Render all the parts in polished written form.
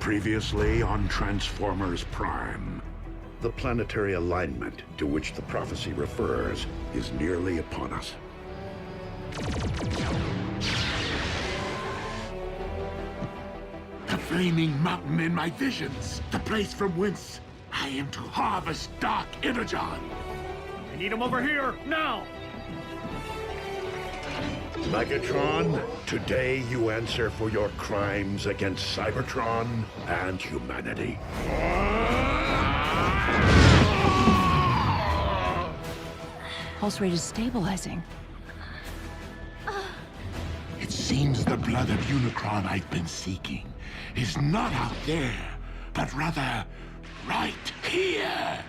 Previously on Transformers Prime. The planetary alignment to which the prophecy refers is nearly upon us. The flaming mountain in my visions. The place from whence I am to harvest Dark Energon. I need him over here, now! Megatron, today you answer for your crimes against Cybertron and humanity. Pulse rate is stabilizing. It seems the blood of Unicron I've been seeking is not out there, but rather right here.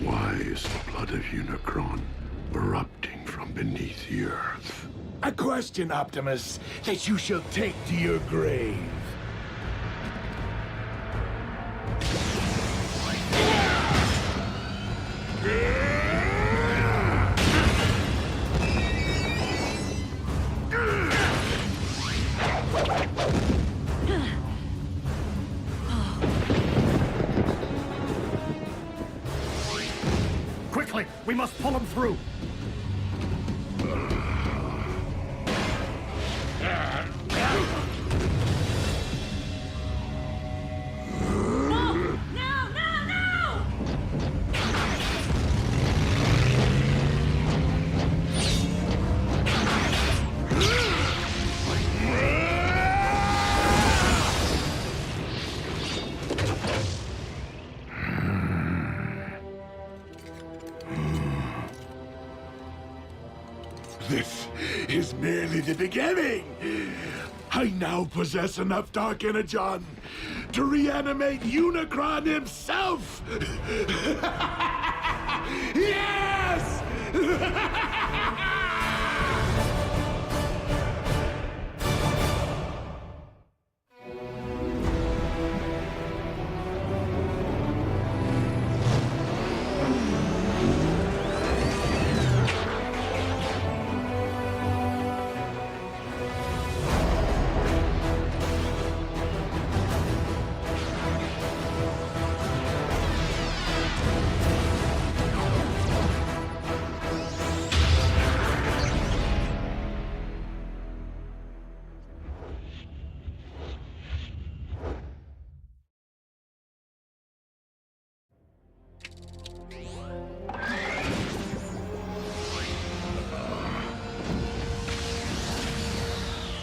Why is the blood of Unicron erupting from beneath the Earth? A question, Optimus, that you shall take to your grave. Quickly, we must pull him through. This is merely the beginning. I now possess enough Dark Energon to reanimate Unicron himself. Yes!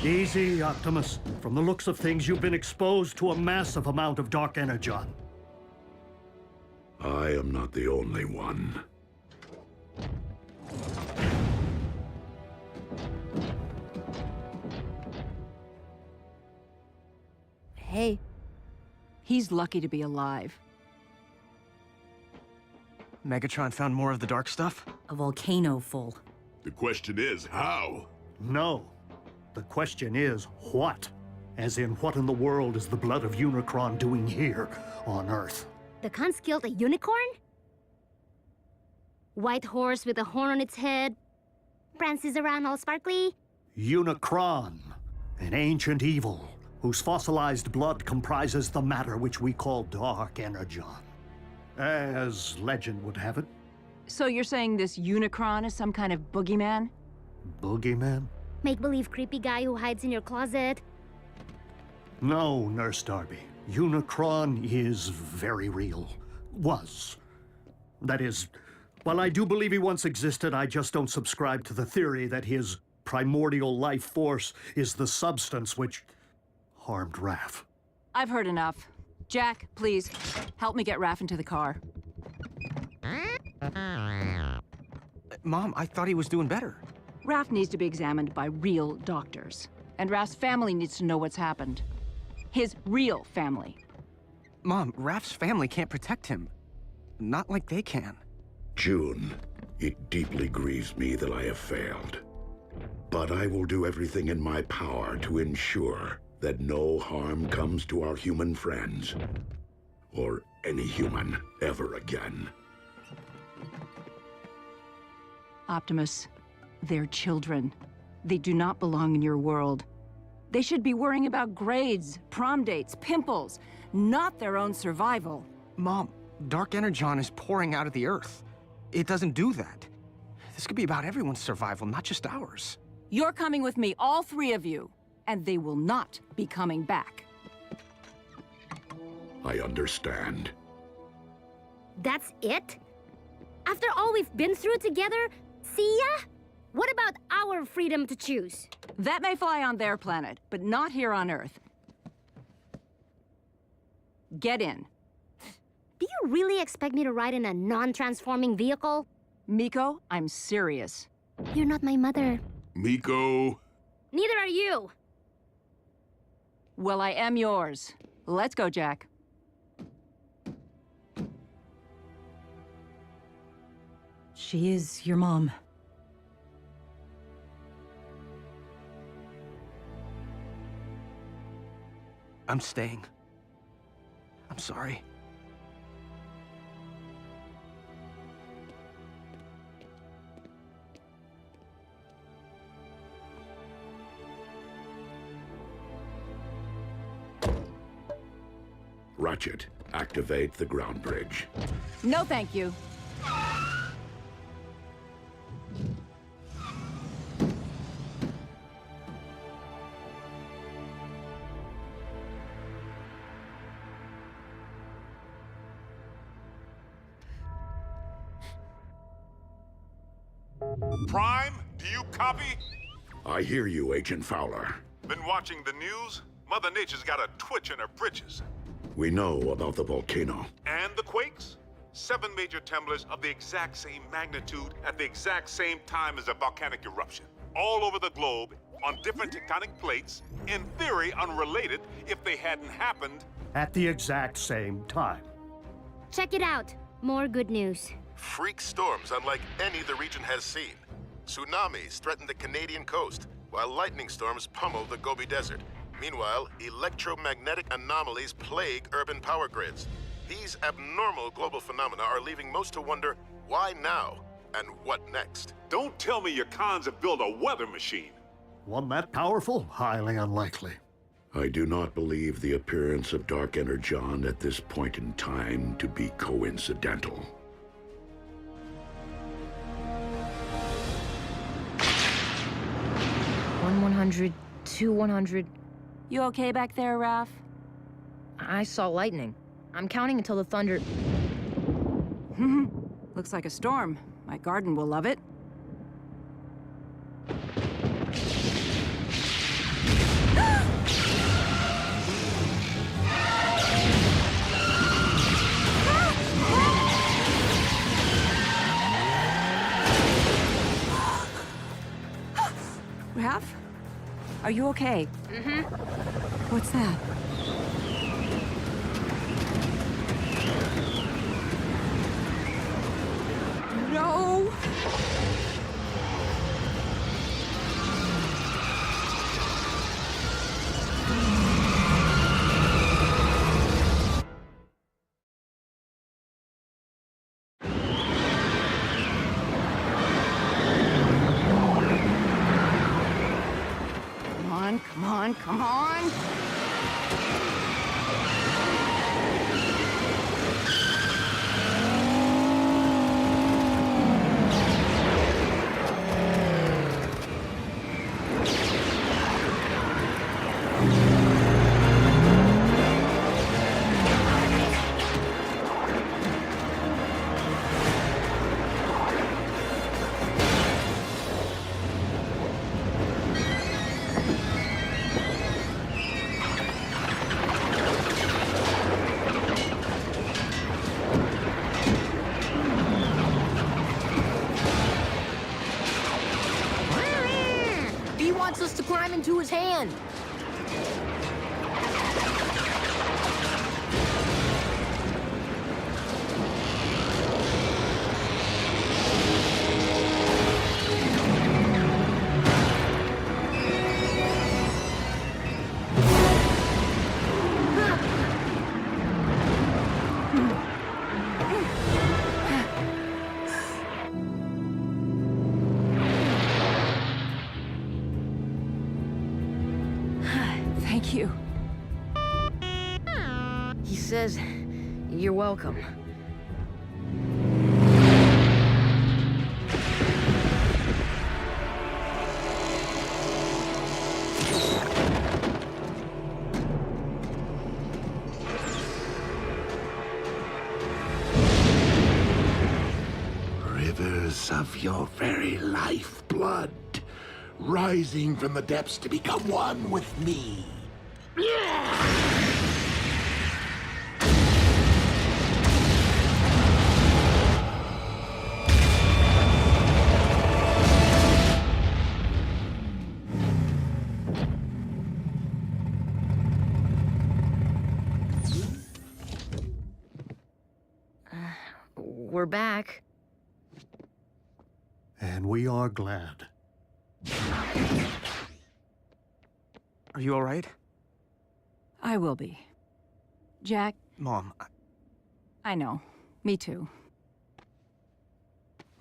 Easy, Optimus. From the looks of things, you've been exposed to a massive amount of Dark Energon. I am not the only one. Hey, he's lucky to be alive. Megatron found more of the dark stuff? A volcano full. The question is, how? No. The question is, what? As in, what in the world is the blood of Unicron doing here on Earth? The Khans killed a unicorn? White horse with a horn on its head? Prances around all sparkly? Unicron, an ancient evil, whose fossilized blood comprises the matter which we call Dark Energon. As legend would have it. So you're saying this Unicron is some kind of boogeyman? Boogeyman? Make-believe creepy guy who hides in your closet? No, Nurse Darby. Unicron is very real. Was. That is, while I do believe he once existed, I just don't subscribe to the theory that his primordial life force is the substance which harmed Raph. I've heard enough. Jack, please, help me get Raph into the car. Mom, I thought he was doing better. Raph needs to be examined by real doctors. And Raph's family needs to know what's happened. His real family. Mom, Raph's family can't protect him. Not like they can. June, it deeply grieves me that I have failed. But I will do everything in my power to ensure that no harm comes to our human friends, or any human ever again. Optimus, they're children. They do not belong in your world. They should be worrying about grades, prom dates, pimples, not their own survival. Mom, Dark Energon is pouring out of the Earth. It doesn't do that. This could be about everyone's survival, not just ours. You're coming with me, all three of you, and they will not be coming back. I understand. That's it? After all we've been through together, see ya? What about our freedom to choose? That may fly on their planet, but not here on Earth. Get in. Do you really expect me to ride in a non-transforming vehicle? Miko, I'm serious. You're not my mother. Miko. Neither are you. Well, I am yours. Let's go, Jack. She is your mom. I'm staying. I'm sorry. Ratchet, activate the ground bridge. No, thank you. Prime, do you copy? I hear you, Agent Fowler. Been watching the news? Mother Nature's got a twitch in her britches. We know about the volcano. And the quakes? 7 major tremblers of the exact same magnitude at the exact same time as a volcanic eruption. All over the globe, on different tectonic plates, in theory unrelated if they hadn't happened. At the exact same time. Check it out. More good news. Freak storms unlike any the region has seen. Tsunamis threaten the Canadian coast, while lightning storms pummel the Gobi Desert. Meanwhile, electromagnetic anomalies plague urban power grids. These abnormal global phenomena are leaving most to wonder, why now? And what next? Don't tell me your cons have built a weather machine. One that powerful? Highly unlikely. I do not believe the appearance of Dark Energon at this point in time to be coincidental. 100, 100. You okay back there, Raph? I saw lightning. I'm counting until the thunder... Looks like a storm. My garden will love it. Raph? Are you okay? What's that? No! Come on, come on! He wants us to climb into his hand. Thank you. He says, you're welcome. Rivers of your very lifeblood, rising from the depths to become one with me. We're back. And we are glad. Are you all right? I will be. Jack, Mom, I know. Me too.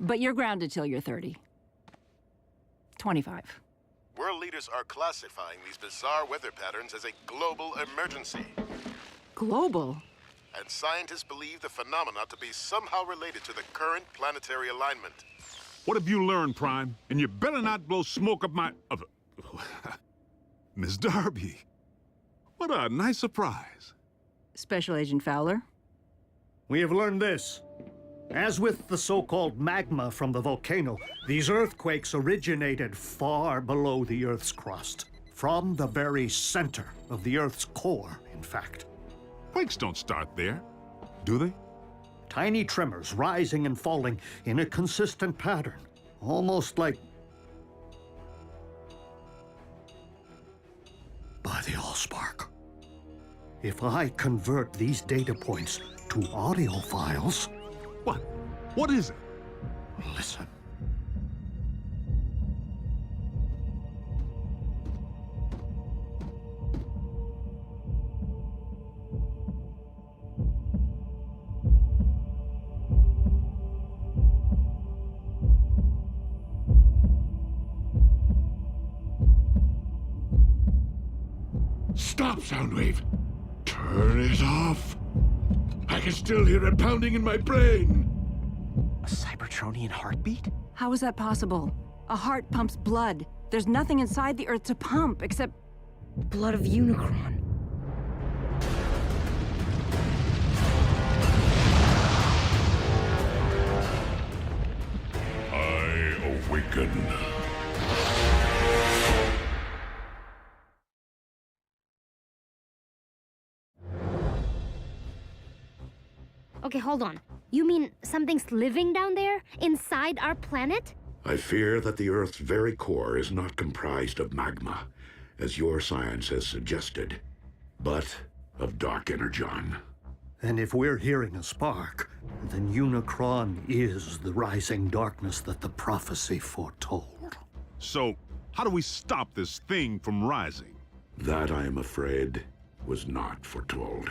But you're grounded till you're 30. 25. World leaders are classifying these bizarre weather patterns as a global emergency. Global? And scientists believe the phenomena to be somehow related to the current planetary alignment. What have you learned, Prime? And you better not blow smoke up my... Miss Darby. What a nice surprise. Special Agent Fowler? We have learned this. As with the so-called magma from the volcano, these earthquakes originated far below the Earth's crust. From the very center of the Earth's core, in fact. Quakes don't start there, do they? Tiny tremors rising and falling in a consistent pattern. Almost like... by the Allspark. If I convert these data points to audio files... What? What is it? Listen. Stop, Soundwave. Turn it off. I can still hear it pounding in my brain. a Cybertronian heartbeat? How is that possible? A heart pumps blood. There's nothing inside the Earth to pump except... Blood of Unicron. I awaken. Okay, hold on. You mean something's living down there, inside our planet? I fear that the Earth's very core is not comprised of magma, as your science has suggested, but of dark energon. And if we're hearing a spark, then Unicron is the rising darkness that the prophecy foretold. So, how do we stop this thing from rising? That, I am afraid, was not foretold.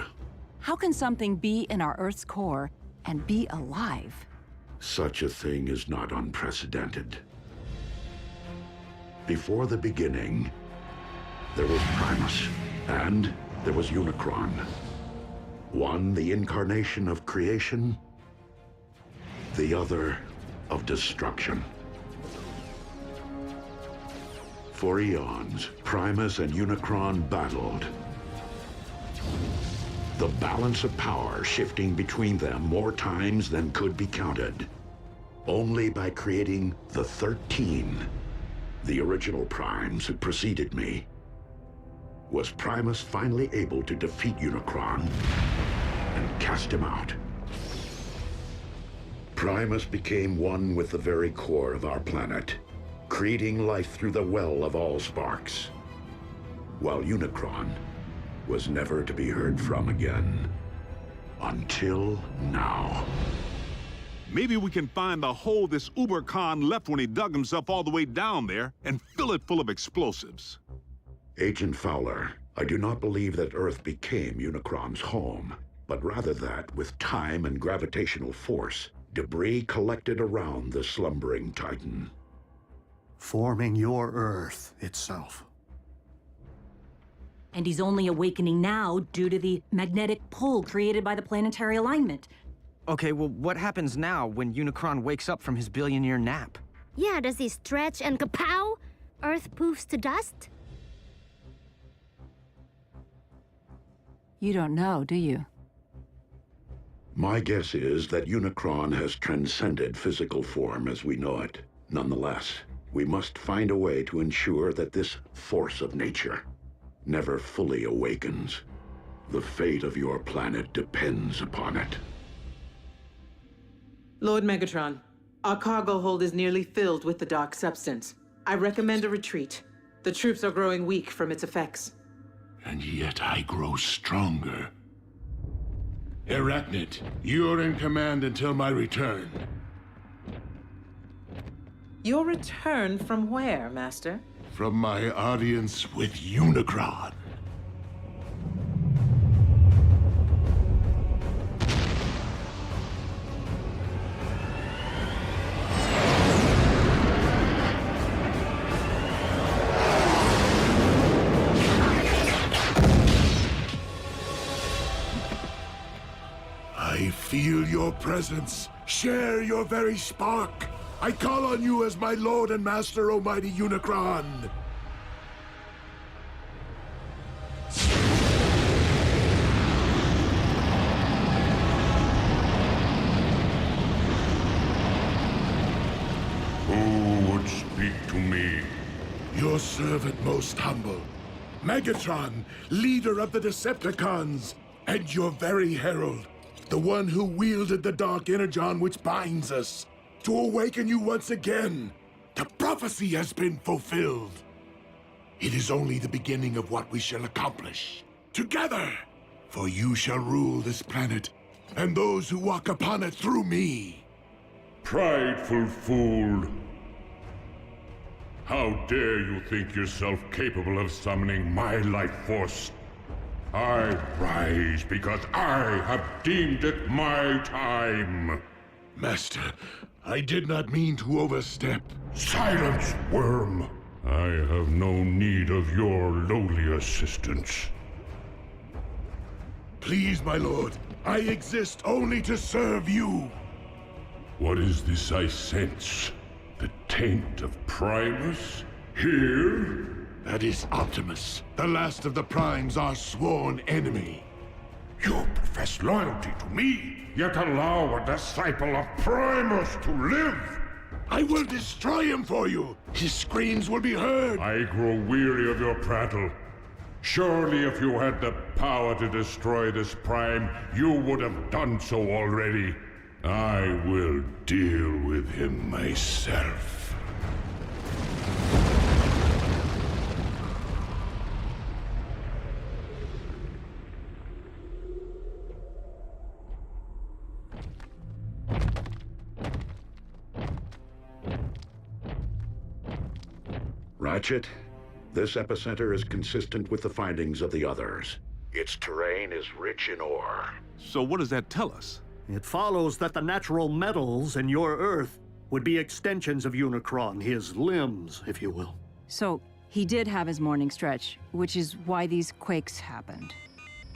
How can something be in our Earth's core and be alive? Such a thing is not unprecedented. Before the beginning, there was Primus, and there was Unicron. One, the incarnation of creation, the other, of destruction. For eons, Primus and Unicron battled. The balance of power shifting between them more times than could be counted. Only by creating the 13, the original primes who preceded me, was Primus finally able to defeat Unicron and cast him out. Primus became one with the very core of our planet, creating life through the well of Allsparks, while Unicron was never to be heard from again. Until now. Maybe we can find the hole this Uber-Khan left when he dug himself all the way down there and fill it full of explosives. Agent Fowler, I do not believe that Earth became Unicron's home, but rather that, with time and gravitational force, debris collected around the slumbering Titan. Forming your Earth itself. And he's only awakening now due to the magnetic pull created by the planetary alignment. Okay, well, what happens now when Unicron wakes up from his billion-year nap? Yeah, does he stretch and kapow? Earth poofs to dust? You don't know, do you? My guess is that Unicron has transcended physical form as we know it. Nonetheless, we must find a way to ensure that this force of nature never fully awakens. The fate of your planet depends upon it. Lord Megatron, our cargo hold is nearly filled with the dark substance. I recommend a retreat. The troops are growing weak from its effects. And yet I grow stronger. Arachnid, you're in command until my return. Your return from where, Master? From my audience with Unicron. I feel your presence. Share your very spark. I call on you as my lord and master, almighty Unicron. Who would speak to me? Your servant most humble. Megatron, leader of the Decepticons, and your very herald. The one who wielded the dark energon which binds us. To awaken you once again. The prophecy has been fulfilled. It is only the beginning of what we shall accomplish. Together! For you shall rule this planet, and those who walk upon it through me. Prideful fool! How dare you think yourself capable of summoning my life force? I rise because I have deemed it my time. Master, I did not mean to overstep. Silence, worm! I have no need of your lowly assistance. Please, my lord, I exist only to serve you. What is this I sense? The taint of Primus? Here? That is Optimus, the last of the Primes, our sworn enemy. You profess loyalty to me, yet allow a disciple of Primus to live! I will destroy him for you! His screams will be heard! I grow weary of your prattle. Surely if you had the power to destroy this Prime, you would have done so already. I will deal with him myself. Ratchet, this epicenter is consistent with the findings of the others. Its terrain is rich in ore. So what does that tell us? It follows that the natural metals in your Earth would be extensions of Unicron, his limbs, if you will. So, he did have his morning stretch, which is why these quakes happened.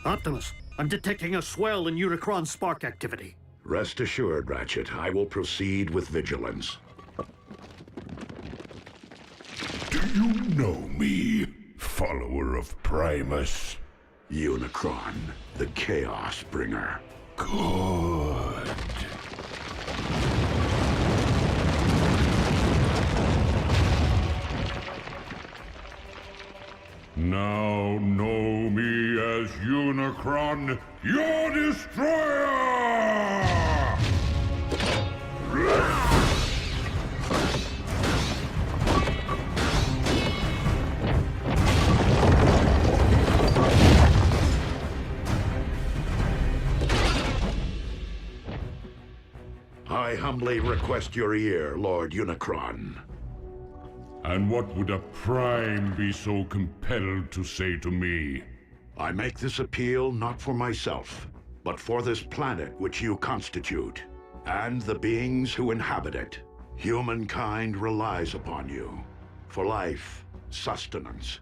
Optimus, I'm detecting a swell in Unicron spark activity. Rest assured, Ratchet, I will proceed with vigilance. Do you know me, follower of Primus? Unicron, the Chaos Bringer. Good. Now know me as Unicron, your destroyer! I humbly request your ear, Lord Unicron. And what would a Prime be so compelled to say to me? I make this appeal not for myself, but for this planet which you constitute, and the beings who inhabit it. Humankind relies upon you for life, sustenance,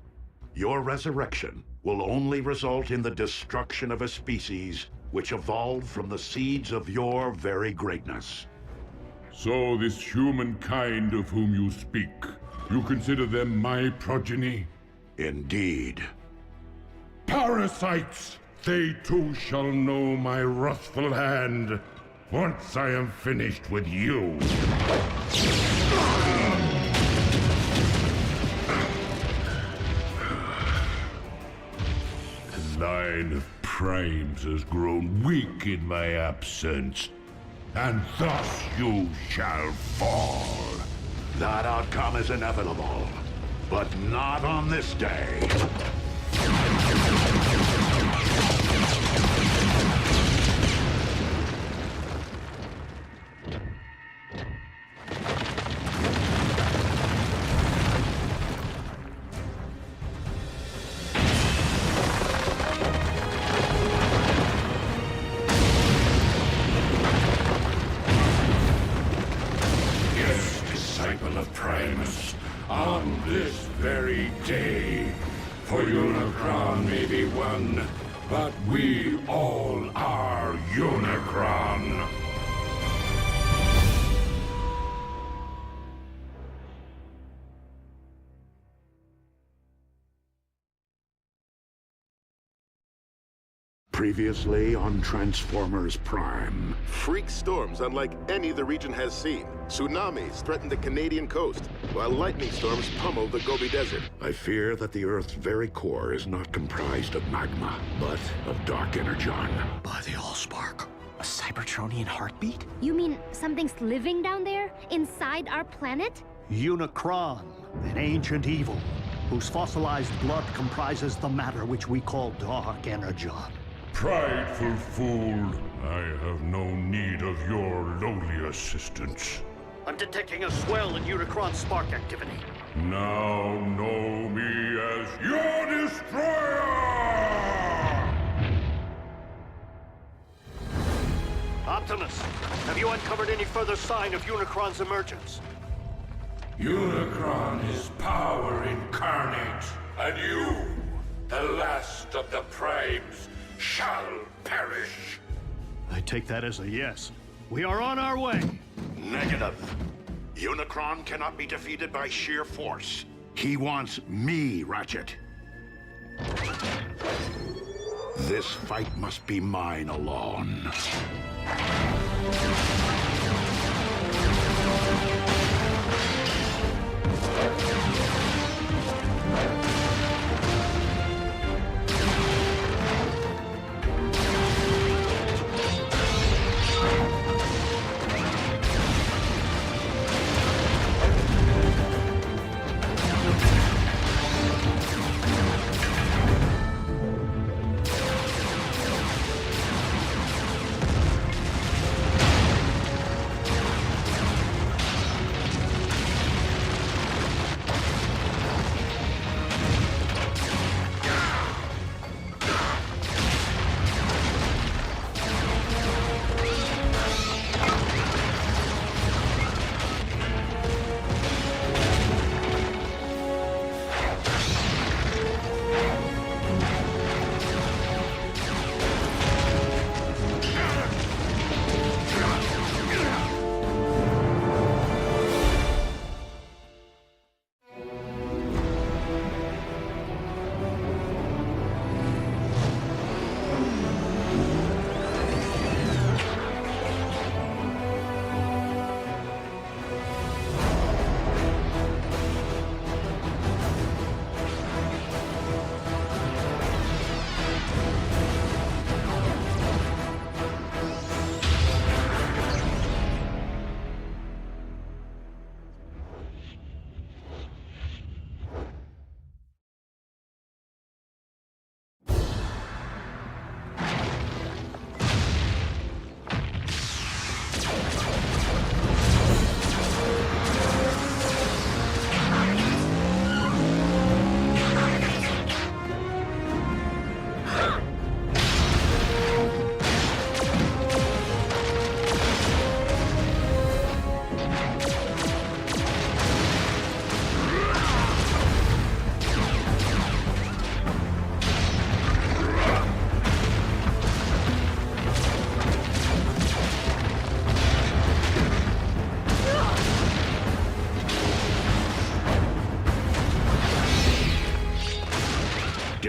Your resurrection will only result in the destruction of a species which evolved from the seeds of your very greatness. So this humankind of whom you speak, you consider them my progeny? Indeed. Parasites! They too shall know my wrathful hand, once I am finished with you. The line of primes has grown weak in my absence, and thus you shall fall. That outcome is inevitable, but not on this day. Disciple of Primus, on this very day. For Unicron may be one, but we all are Unicron. Previously on Transformers Prime. Freak storms unlike any the region has seen. Tsunamis threaten the Canadian coast, while lightning storms pummel the Gobi Desert. I fear that the Earth's very core is not comprised of magma, but of dark energon. By the Allspark. A Cybertronian heartbeat? You mean something's living down there, inside our planet? Unicron, an ancient evil, whose fossilized blood comprises the matter which we call dark energon. Prideful fool, I have no need of your lowly assistance. I'm detecting a swell in Unicron spark activity. Now know me as your destroyer! Optimus, have you uncovered any further sign of Unicron's emergence? Unicron is power incarnate, and you, the last of the Primes, shall perish. I take that as a yes. We are on our way. Negative. Unicron cannot be defeated by sheer force. He wants me, Ratchet. This fight must be mine alone.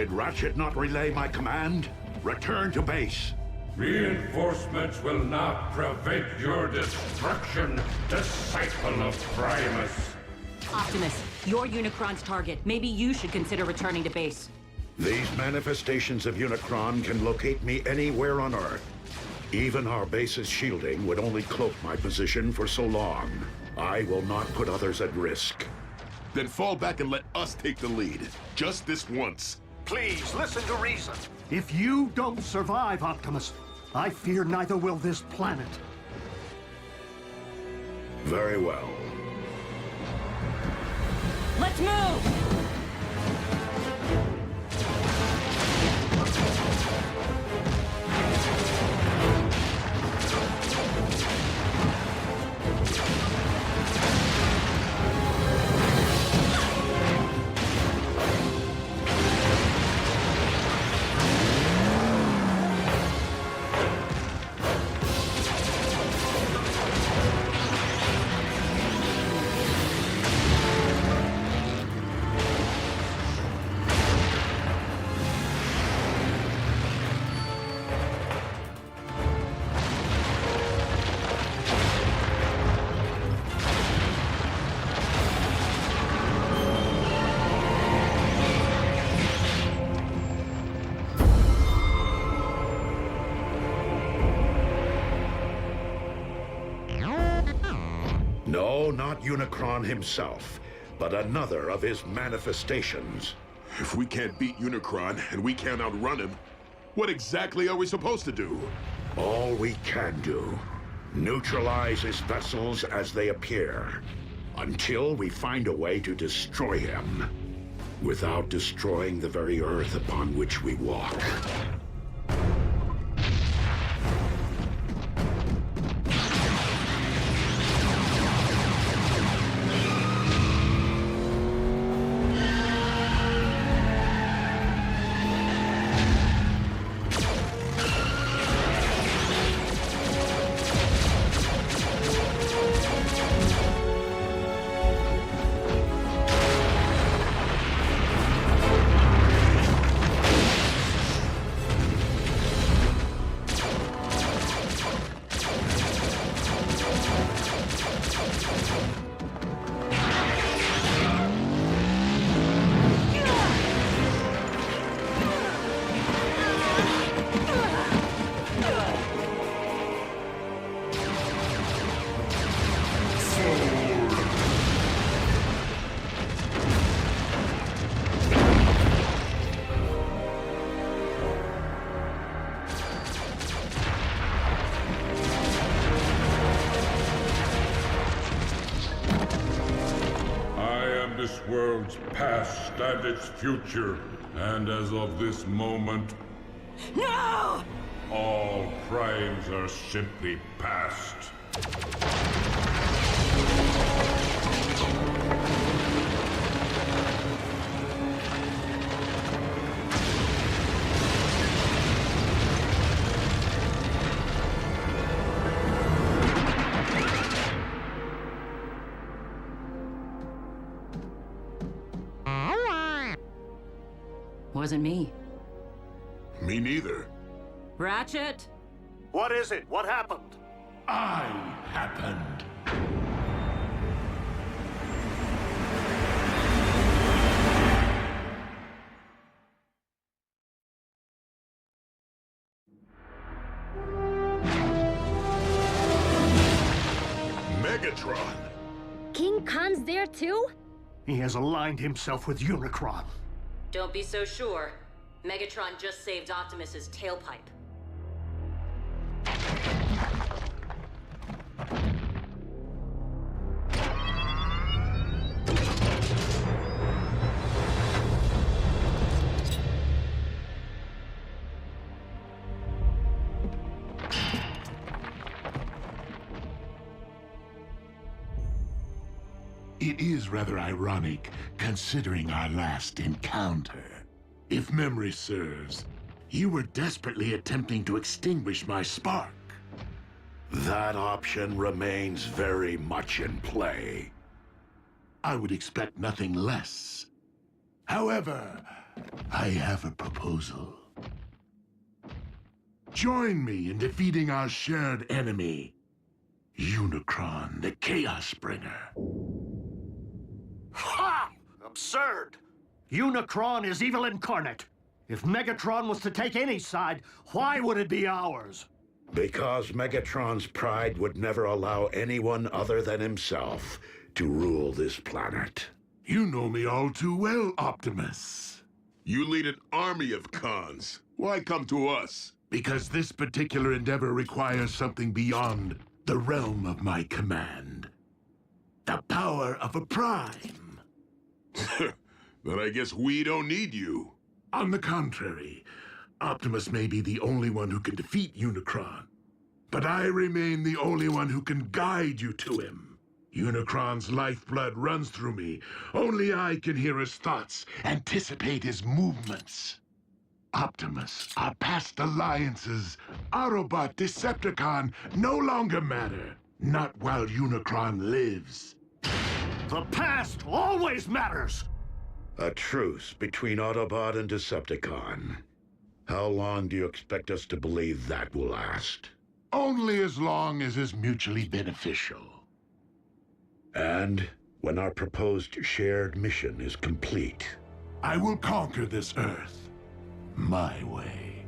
Did Ratchet not relay my command? Return to base. Reinforcements will not prevent your destruction, disciple of Primus. Optimus, you're Unicron's target. Maybe you should consider returning to base. These manifestations of Unicron can locate me anywhere on Earth. Even our base's shielding would only cloak my position for so long. I will not put others at risk. Then fall back and let us take the lead. Just this once. Please, listen to reason. If you don't survive, Optimus, I fear neither will this planet. Very well. Let's move! No, not Unicron himself, but another of his manifestations. If we can't beat Unicron and we can't outrun him, what exactly are we supposed to do? All we can do. Neutralize his vessels as they appear, until we find a way to destroy him, without destroying the very Earth upon which we walk. This world's past and its future, and as of this moment, No! all primes are simply past. Wasn't me. Me neither. Ratchet? What is it? What happened? I happened. Megatron! King Khan's there too? He has aligned himself with Unicron. Don't be so sure. Megatron just saved Optimus's tailpipe. It is rather ironic, considering our last encounter. If memory serves, you were desperately attempting to extinguish my spark. That option remains very much in play. I would expect nothing less. However, I have a proposal. Join me in defeating our shared enemy, Unicron, the Chaos Bringer. Ha! Absurd! Unicron is evil incarnate. If Megatron was to take any side, why would it be ours? Because Megatron's pride would never allow anyone other than himself to rule this planet. You know me all too well, Optimus. You lead an army of cons. Why come to us? Because this particular endeavor requires something beyond the realm of my command. The power of a prime. Then I guess we don't need you. On the contrary, Optimus may be the only one who can defeat Unicron, but I remain the only one who can guide you to him. Unicron's lifeblood runs through me. Only I can hear his thoughts, anticipate his movements. Optimus, our past alliances, Autobot, Decepticon, no longer matter. Not while Unicron lives. The past always matters! A truce between Autobot and Decepticon. How long do you expect us to believe that will last? Only as long as is mutually beneficial. And when our proposed shared mission is complete, I will conquer this Earth my way.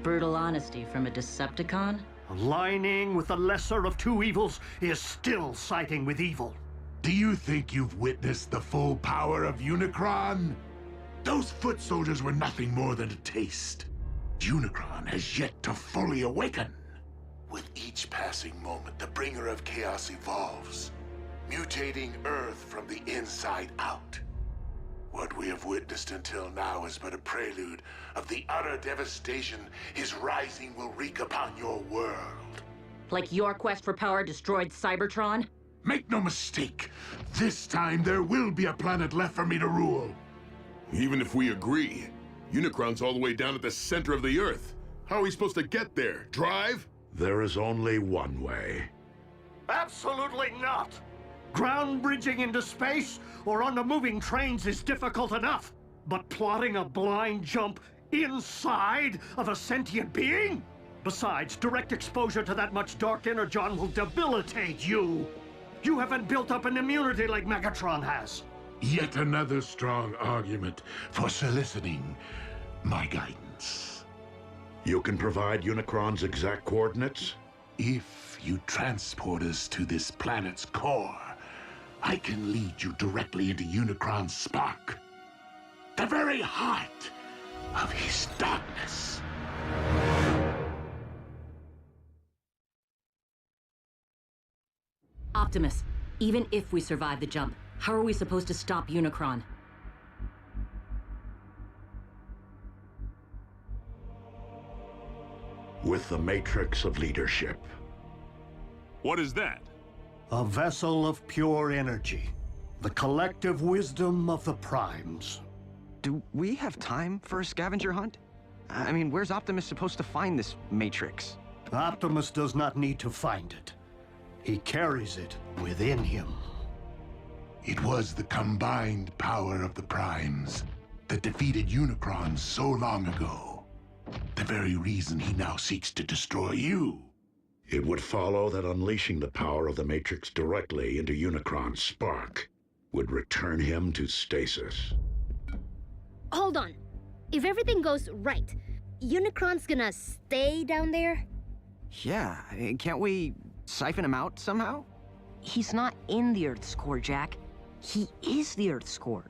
Brutal honesty from a Decepticon? Aligning with the lesser of two evils is still siding with evil. Do you think you've witnessed the full power of Unicron? Those foot soldiers were nothing more than a taste. Unicron has yet to fully awaken. With each passing moment, the bringer of chaos evolves, mutating Earth from the inside out. What we have witnessed until now is but a prelude of the utter devastation his rising will wreak upon your world. Like your quest for power destroyed Cybertron? Make no mistake, this time there will be a planet left for me to rule. Even if we agree, Unicron's all the way down at the center of the Earth. How are we supposed to get there? Drive? there is only one way. Absolutely not! Ground bridging into space or onto moving trains is difficult enough, but plotting a blind jump inside of a sentient being? Besides, direct exposure to that much dark energon will debilitate you. You haven't built up an immunity like Megatron has. Yet another strong argument for soliciting my guidance. You can provide Unicron's exact coordinates? If you transport us to this planet's core, I can lead you directly into Unicron's spark. The very heart of his darkness. Optimus, even if we survive the jump, how are we supposed to stop Unicron? With the Matrix of Leadership. What is that? A vessel of pure energy. The collective wisdom of the Primes. Do we have time for a scavenger hunt? I mean, where's Optimus supposed to find this Matrix? Optimus does not need to find it. He carries it within him. It was the combined power of the Primes that defeated Unicron so long ago. The very reason he now seeks to destroy you. It would follow that unleashing the power of the Matrix directly into Unicron's spark would return him to stasis. Hold on. If everything goes right, Unicron's gonna stay down there? Yeah, can't we siphon him out somehow? He's not in the Earth's core, Jack. He is the Earth's core.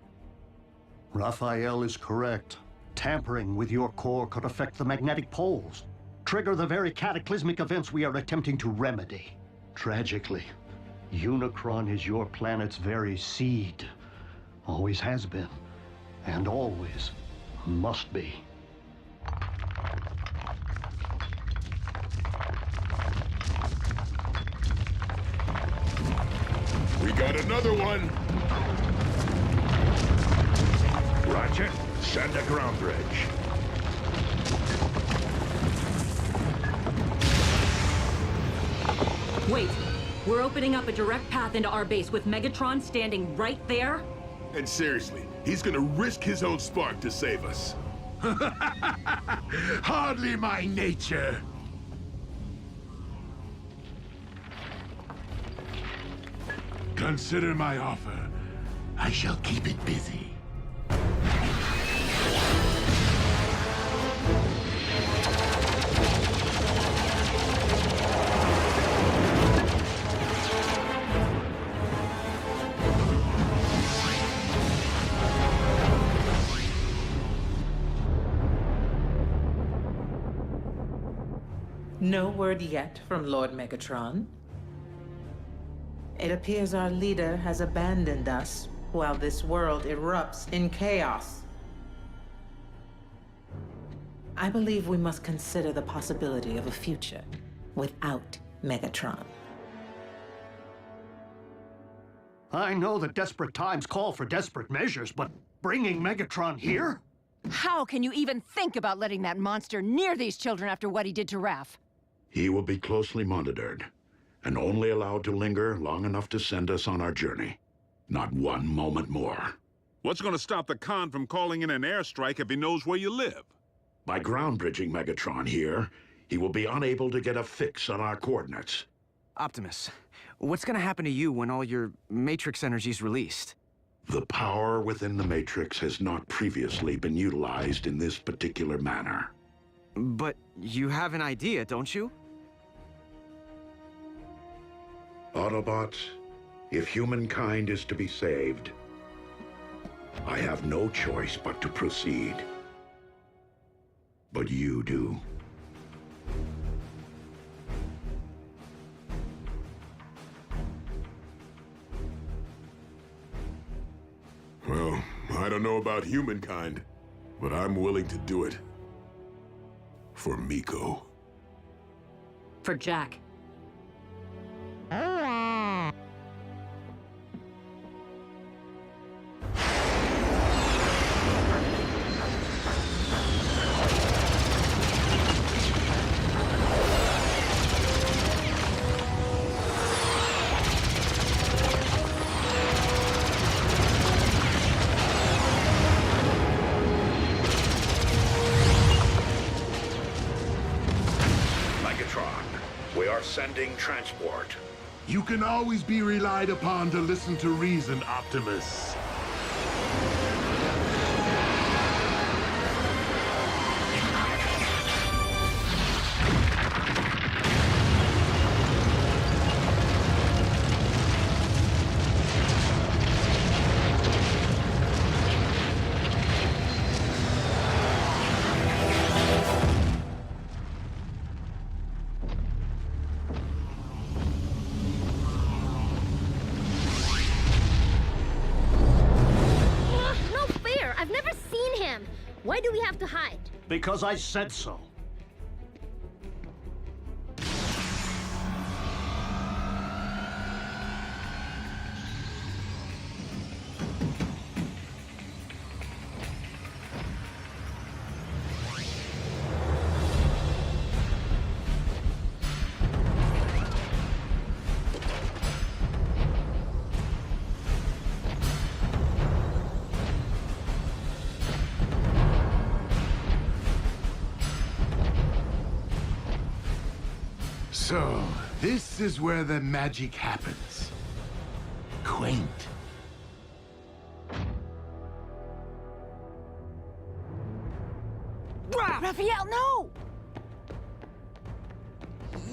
Raphael is correct. Tampering with your core could affect the magnetic poles, trigger the very cataclysmic events we are attempting to remedy. Tragically, Unicron is your planet's very seed. Always has been, and always must be. We got another one! Roger. Send a ground bridge. Wait, we're opening up a direct path into our base with Megatron standing right there? And seriously, He's gonna risk his own spark to save us. Hardly my nature. Consider my offer. I shall keep it busy. No word yet from Lord Megatron. It appears our leader has abandoned us while this world erupts in chaos. I believe we must consider the possibility of a future without Megatron. I know that desperate times call for desperate measures, but bringing Megatron here? How can you even think about letting that monster near these children after what he did to Raph? He will be closely monitored, and only allowed to linger long enough to send us on our journey. Not one moment more. What's going to stop the Khan from calling in an airstrike if he knows where you live? By ground bridging Megatron here, he will be unable to get a fix on our coordinates. Optimus, what's gonna happen to you when all your Matrix energy's released? The power within the Matrix has not previously been utilized in this particular manner. But you have an idea, don't you? Autobots, if humankind is to be saved, I have no choice but to proceed. But you do. Well, I don't know about humankind, but I'm willing to do it. For Miko. For Jack. Sending transport. You can always be relied upon to listen to reason, Optimus. Why do we have to hide? Because I said so. So, this is where the magic happens. Quaint. Raphael, no!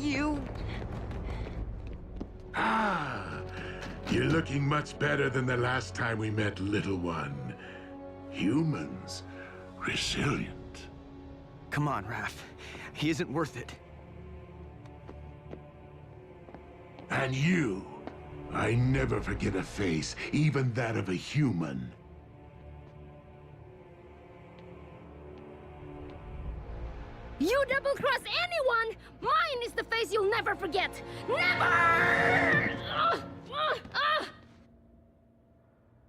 You... Ah, you're looking much better than the last time we met, little one. Humans, resilient. Come on, Raph. He isn't worth it. And you, I never forget a face, even that of a human. You double-cross anyone! Mine is the face you'll never forget! Never!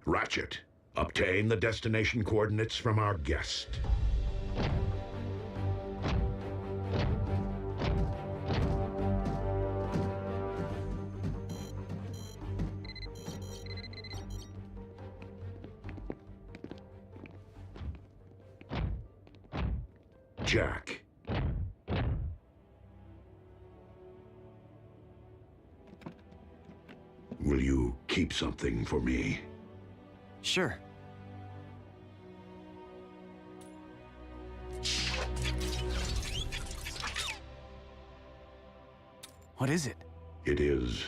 Ratchet, obtain the destination coordinates from our guest. Jack. Will you keep something for me? Sure. What is it? It is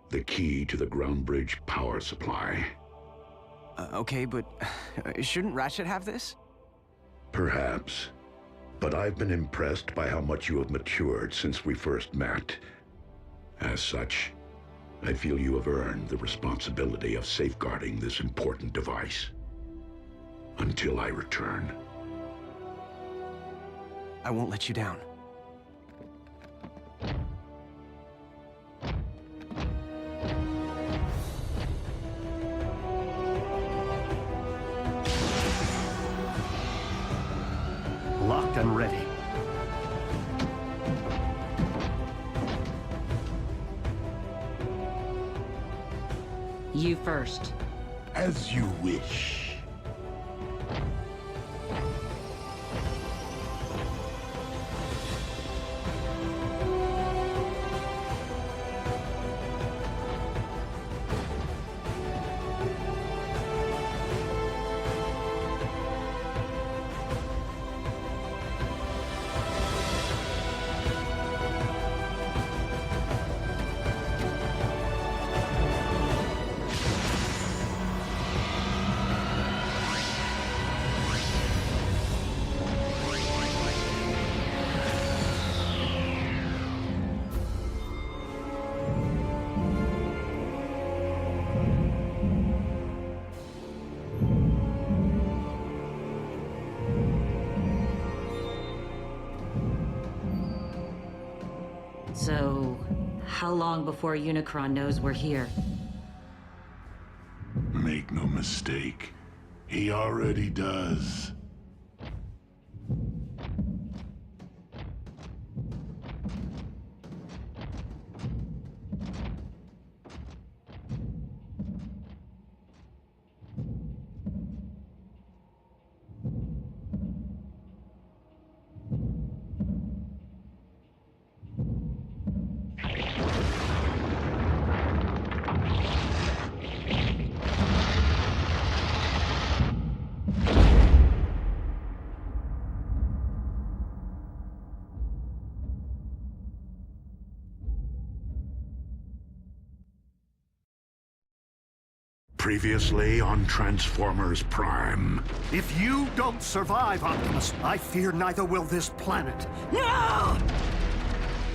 the key to the ground bridge power supply. Okay, but shouldn't Ratchet have this? Perhaps. But I've been impressed by how much you have matured since we first met. As such, I feel you have earned the responsibility of safeguarding this important device. Until I return. I won't let you down. Locked and ready. You first. As you wish. So, how long before Unicron knows we're here? Make no mistake, he already does. Previously on Transformers Prime. If you don't survive, Optimus, I fear neither will this planet. No!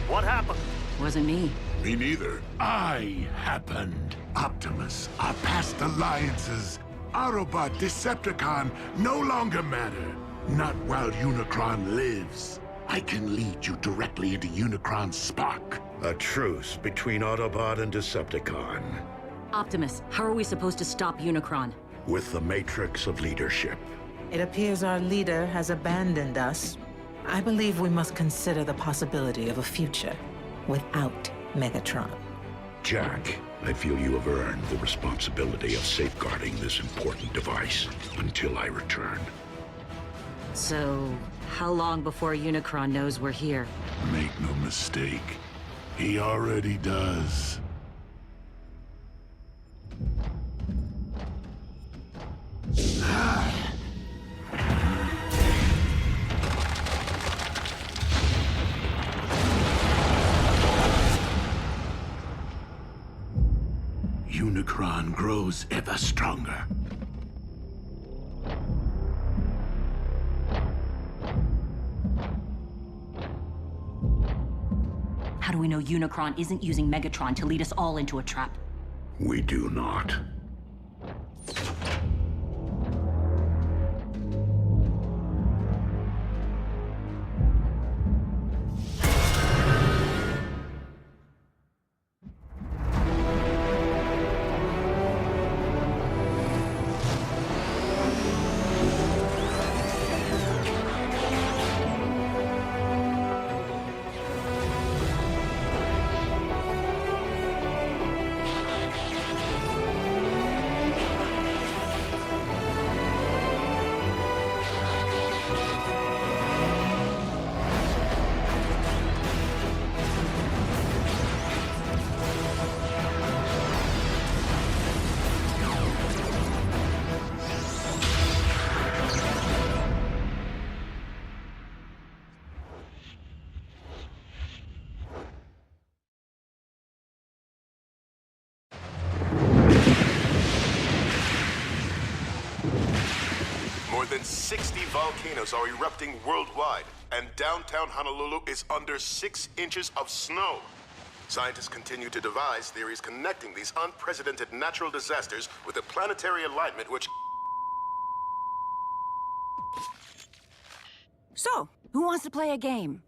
What happened? Wasn't me. Me neither. I happened. Optimus, our past alliances, Autobot, Decepticon, no longer matter. Not while Unicron lives. I can lead you directly into Unicron's spark. A truce between Autobot and Decepticon. Optimus, how are we supposed to stop Unicron? With the Matrix of Leadership. It appears our leader has abandoned us. I believe we must consider the possibility of a future without Megatron. Jack, I feel you have earned the responsibility of safeguarding this important device until I return. So, how long before Unicron knows we're here? Make no mistake, he already does. Unicron grows ever stronger. How do we know Unicron isn't using Megatron to lead us all into a trap? We do not. More than 60 volcanoes are erupting worldwide, and downtown Honolulu is under 6 inches of snow. Scientists continue to devise theories connecting these unprecedented natural disasters with a planetary alignment which... So, who wants to play a game?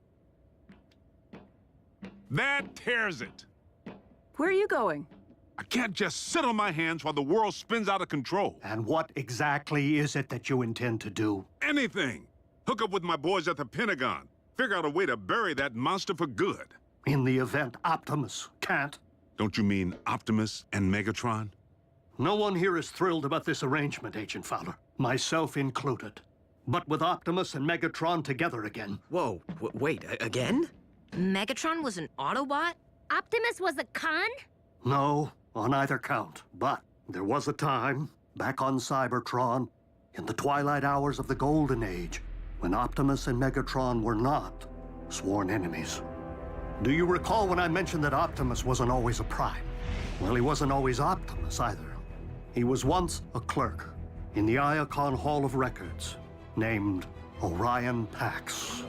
That tears it. Where are you going? I can't just sit on my hands while the world spins out of control. And what exactly is it that you intend to do? Anything. Hook up with my boys at the Pentagon. Figure out a way to bury that monster for good. In the event Optimus can't? Don't you mean Optimus and Megatron? No one here is thrilled about this arrangement, Agent Fowler. Myself included. But with Optimus and Megatron together again... Whoa, wait, again? Megatron was an Autobot? Optimus was a con? No, on either count. But there was a time, back on Cybertron, in the twilight hours of the Golden Age, when Optimus and Megatron were not sworn enemies. Do you recall when I mentioned that Optimus wasn't always a Prime? Well, he wasn't always Optimus either. He was once a clerk in the Iacon Hall of Records, named Orion Pax.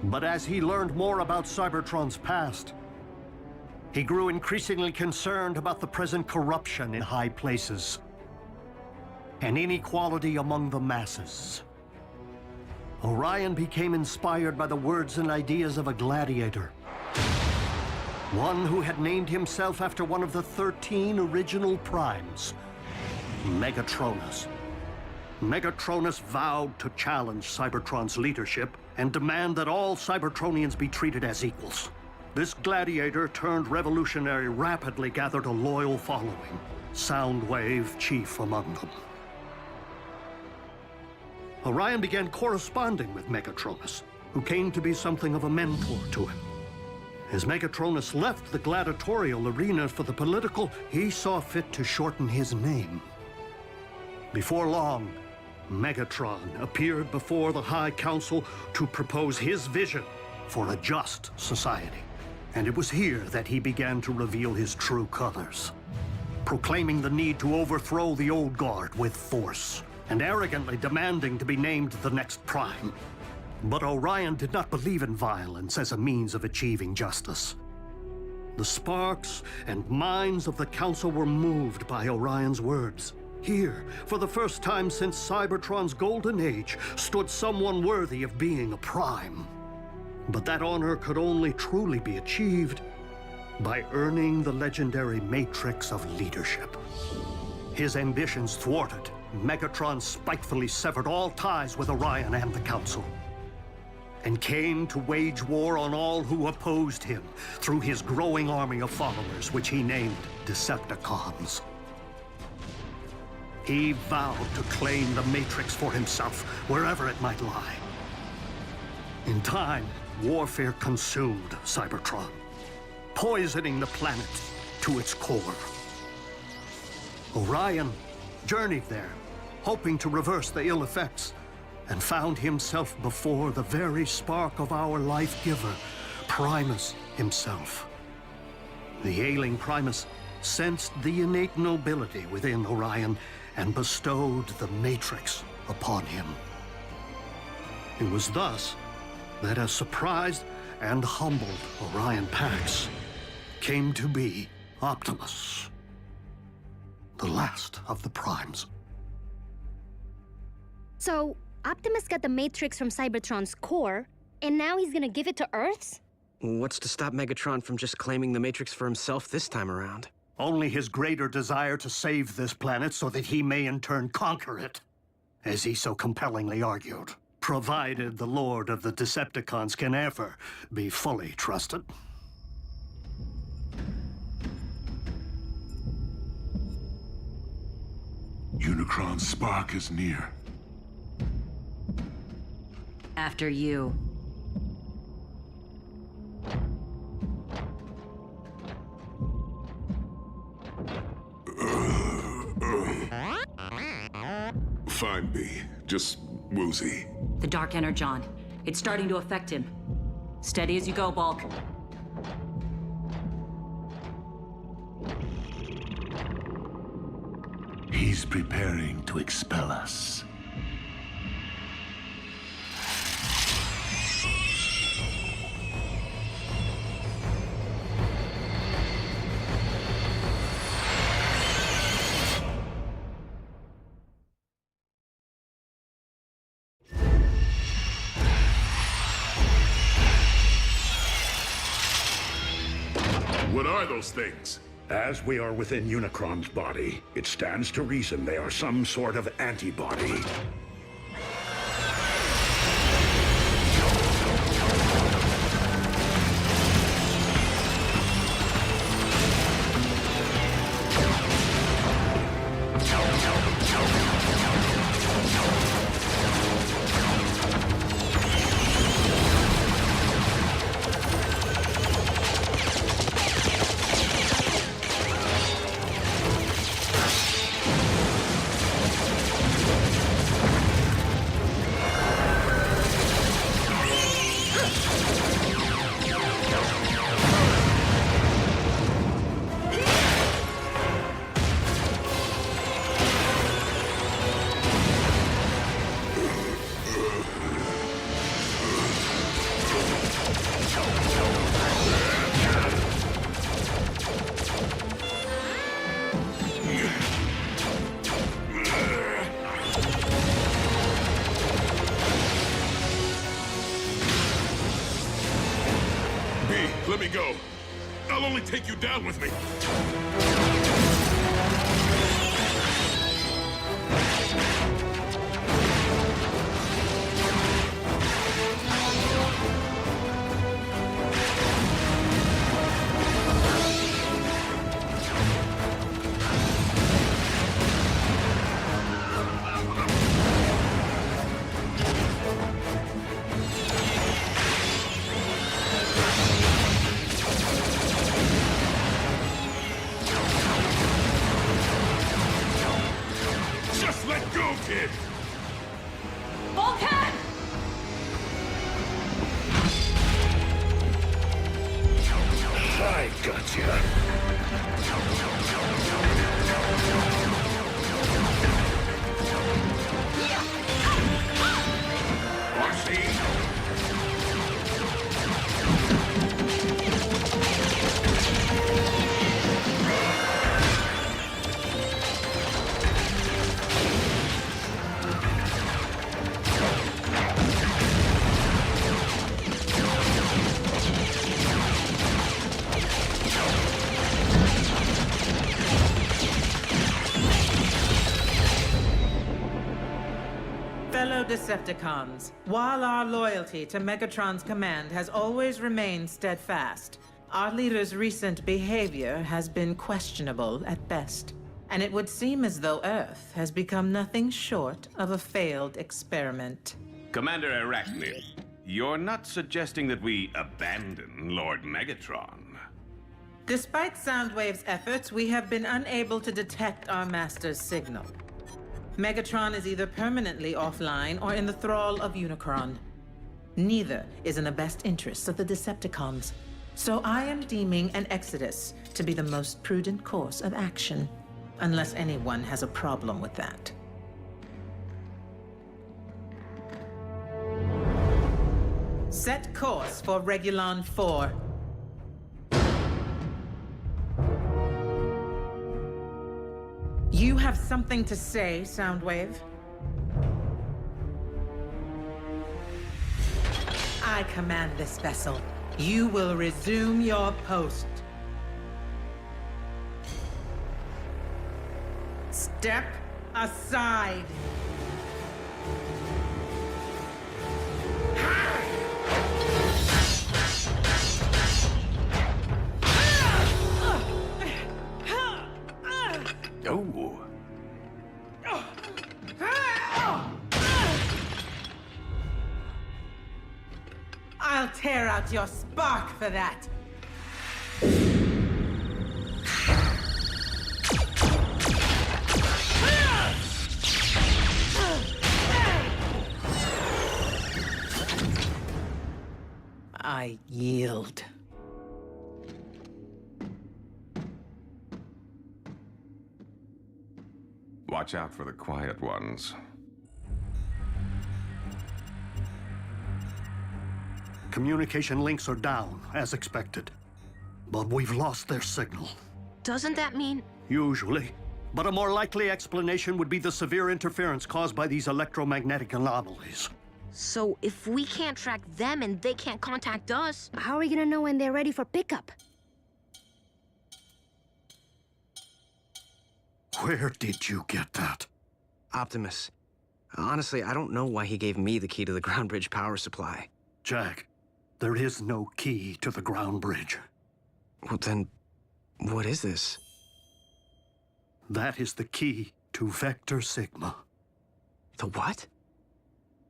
But as he learned more about Cybertron's past, he grew increasingly concerned about the present corruption in high places and inequality among the masses. Orion became inspired by the words and ideas of a gladiator, one who had named himself after one of the 13 original primes, Megatronus. Megatronus vowed to challenge Cybertron's leadership and demand that all Cybertronians be treated as equals. This gladiator turned revolutionary rapidly gathered a loyal following, Soundwave chief among them. Orion began corresponding with Megatronus, who came to be something of a mentor to him. As Megatronus left the gladiatorial arena for the political, he saw fit to shorten his name. Before long, Megatron appeared before the High Council to propose his vision for a just society. And it was here that he began to reveal his true colors, proclaiming the need to overthrow the old guard with force, and arrogantly demanding to be named the next Prime. But Orion did not believe in violence as a means of achieving justice. The sparks and minds of the Council were moved by Orion's words. Here, for the first time since Cybertron's golden age, stood someone worthy of being a Prime. But that honor could only truly be achieved by earning the legendary Matrix of Leadership. His ambitions thwarted, Megatron spitefully severed all ties with Orion and the Council, and came to wage war on all who opposed him through his growing army of followers, which he named Decepticons. He vowed to claim the Matrix for himself, wherever it might lie. In time, warfare consumed Cybertron, poisoning the planet to its core. Orion journeyed there, hoping to reverse the ill effects, and found himself before the very spark of our life-giver, Primus himself. The ailing Primus sensed the innate nobility within Orion and bestowed the Matrix upon him. It was thus that a surprised and humbled Orion Pax came to be Optimus, the last of the Primes. So, Optimus got the Matrix from Cybertron's core, and now he's gonna give it to Earth's? What's to stop Megatron from just claiming the Matrix for himself this time around? Only his greater desire to save this planet so that he may in turn conquer it, as he so compellingly argued, provided the Lord of the Decepticons can ever be fully trusted. Unicron's spark is near. After you. Fine, B. Just woozy. The Dark Energon. It's starting to affect him. Steady as you go, Bulk. He's preparing to expel us. What are those things? As we are within Unicron's body, it stands to reason they are some sort of antibody. Let me go. I'll only take you down with me. Just let go, kid! Volcan! I gotcha. Fellow Decepticons, while our loyalty to Megatron's command has always remained steadfast, our leader's recent behavior has been questionable at best. And it would seem as though Earth has become nothing short of a failed experiment. Commander Arachnid, you're not suggesting that we abandon Lord Megatron? Despite Soundwave's efforts, we have been unable to detect our master's signal. Megatron is either permanently offline or in the thrall of Unicron. Neither is in the best interests of the Decepticons. So I am deeming an exodus to be the most prudent course of action, unless anyone has a problem with that. Set course for Regulon 4. You have something to say, Soundwave? I command this vessel. You will resume your post. Step aside. Oh. I'll tear out your spark for that. I yield. Watch out for the quiet ones. Communication links are down, as expected. But we've lost their signal. Doesn't that mean... Usually. But a more likely explanation would be the severe interference caused by these electromagnetic anomalies. So if we can't track them and they can't contact us... How are we gonna know when they're ready for pickup? Where did you get that? Optimus. Honestly, I don't know why he gave me the key to the ground bridge power supply. Jack, there is no key to the ground bridge. Well, then, what is this? That is the key to Vector Sigma. The what?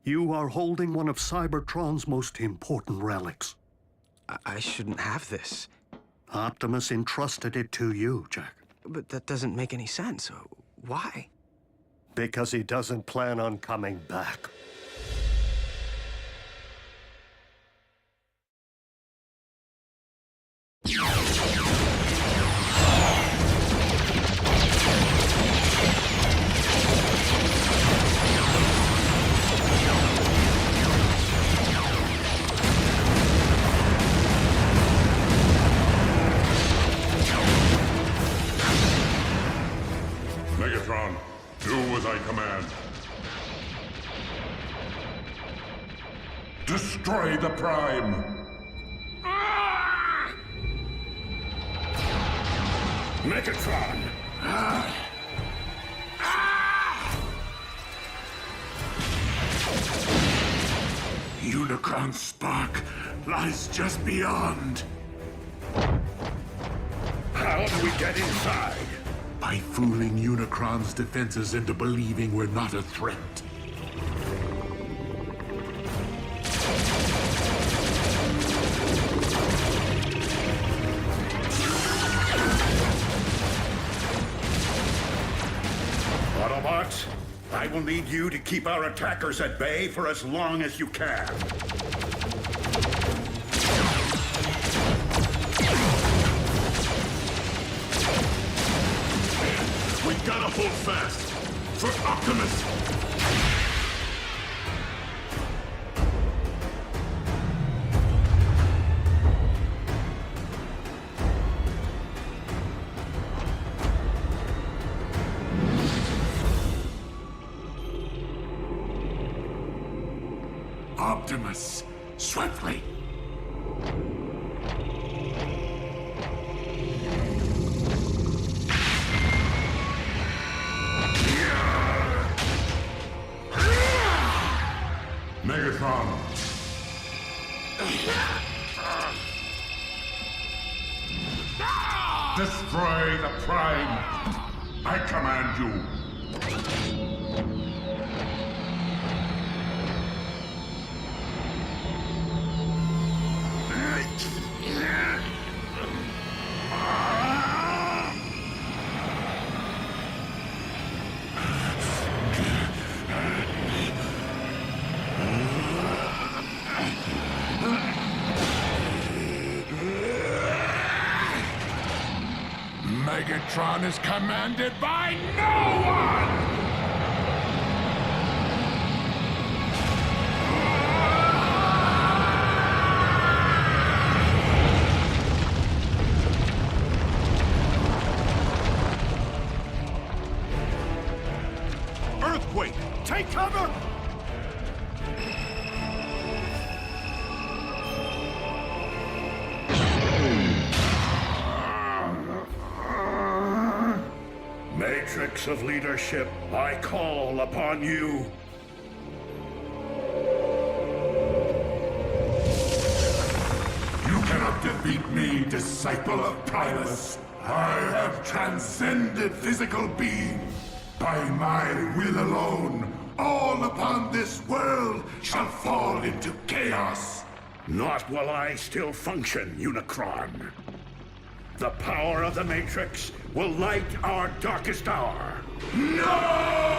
You are holding one of Cybertron's most important relics. I shouldn't have this. Optimus entrusted it to you, Jack. But that doesn't make any sense. Why? Because he doesn't plan on coming back. Megatron, do as I command. Destroy the Prime! Megatron! Unicron's spark lies just beyond. How do we get inside? By fooling Unicron's defenses into believing we're not a threat. Autobots, I will need you to keep our attackers at bay for as long as you can. We gotta hold fast! For Optimus! Optimus, swiftly! Megatron! Destroy the Prime! I command you! Megatron is commanded by no one! Earthquake! Take cover! Matrix of leadership, I call upon you. You cannot defeat me, disciple of Primus. I have transcended physical being. By my will alone, all upon this world shall fall into chaos. Not while I still function, Unicron. The power of the Matrix will light our darkest hour. No!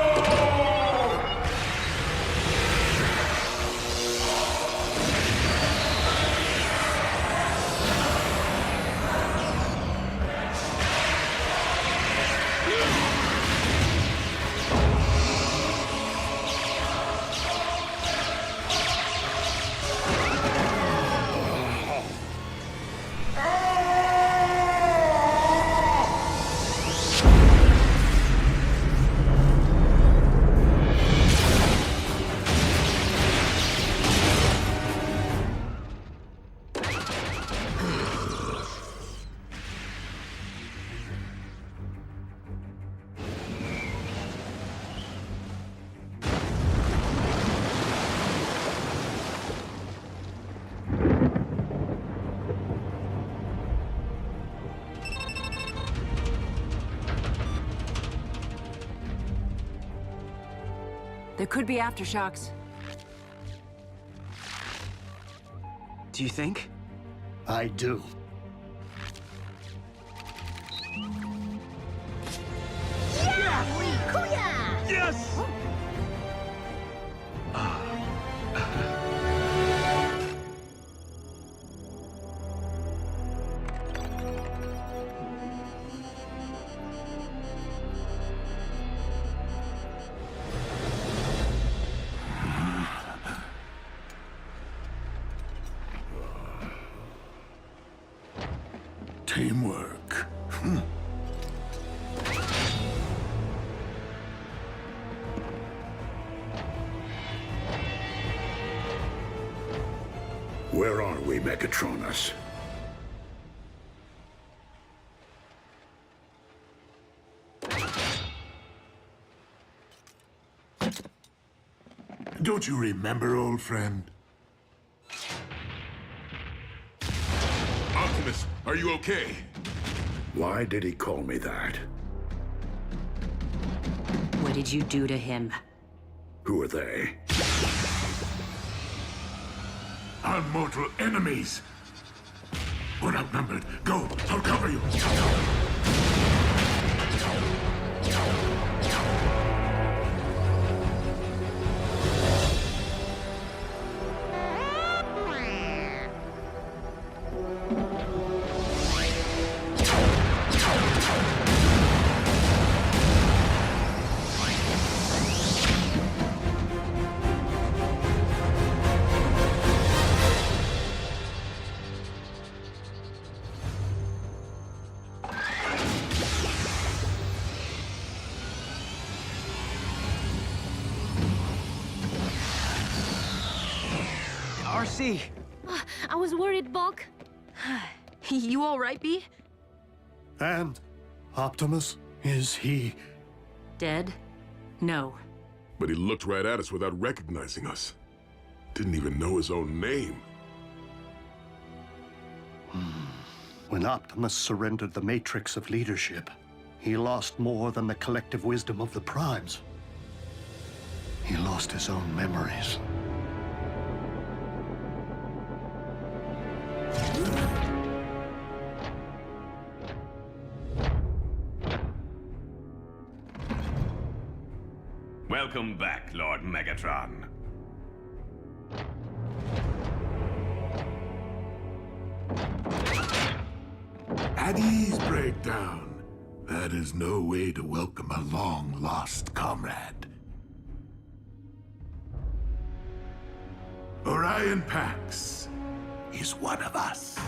There could be aftershocks. Do you think? I do. Yes! Teamwork. Where are we, Megatronus? Don't you remember, old friend? Optimus, are you okay? Why did he call me that? What did you do to him? Who are they? Our mortal enemies! We're outnumbered. Go! I'll cover you! RC! I was worried, Bulk. You all right, B? And Optimus, is he... Dead? No. But he looked right at us without recognizing us. Didn't even know his own name. When Optimus surrendered the matrix of leadership, he lost more than the collective wisdom of the Primes. He lost his own memories. Welcome back, Lord Megatron. At ease, Breakdown. That is no way to welcome a long-lost comrade. Orion Pax is one of us.